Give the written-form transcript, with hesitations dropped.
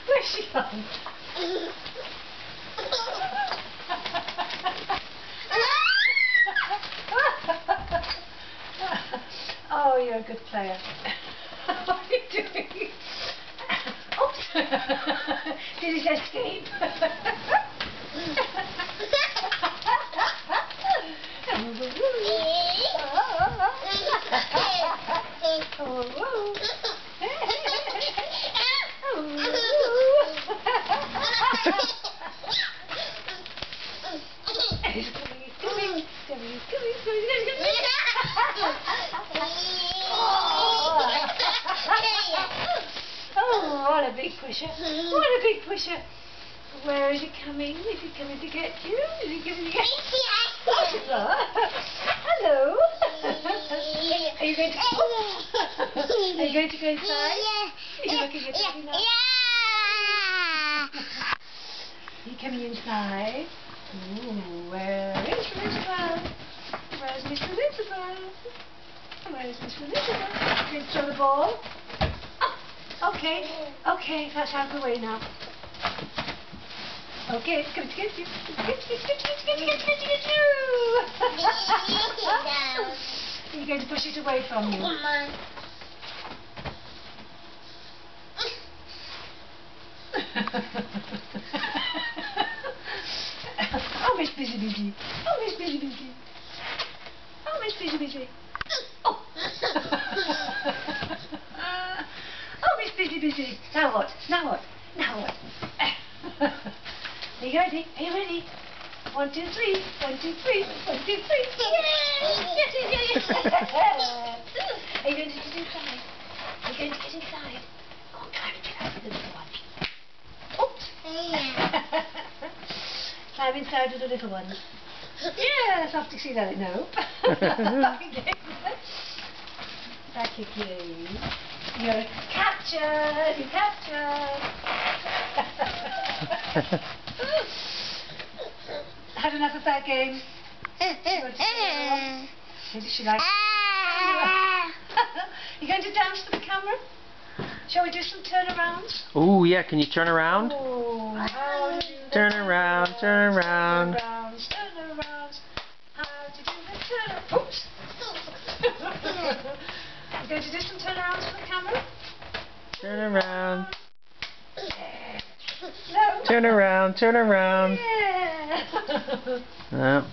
Where's she gone? Oh, you're a good player. What are you doing? Oops! Did it escape? He's coming. Oh, what a big pusher. What a big pusher. Where is he coming? Is he coming to get you? Is he coming to get you? Hello. Are you going to Are you going to go inside? Are you looking at me now? Are you coming inside? Ooh, where is Elizabeth? Where's Miss Elizabeth? Where's Miss Elizabeth? You going to throw the ball? Oh, okay, okay, that's out of the way now. Okay, it's going to get you. It's going to get you. Are you going to push it away from you? Come on. Oh, Miss Busy Busy. Oh, Miss Busy Busy. Oh, Miss Busy Busy. Oh. Oh, Miss Busy Busy. Now what? Now what? Now what? Are you ready? Are you ready? 1, 2, 3. 1, 2, 3. 1, 2, 3. Yes. Are you going to get inside? Are you going to get inside? Go on, climb inside with the little one. Oops. Climb inside with the little ones. Yes, after you see that, no. Back again. You're captured. You're captured. Had enough of that game? Did she like it? You going to dance for the camera? Shall we do some turnarounds? Oh yeah, can you turn around? Oh, how to do the turn around, turn around. Turnarounds. How to do the turnarounds. Oops. You going to do some turnarounds for the camera? Turn around. No. Turn around, turn around. Yeah. No.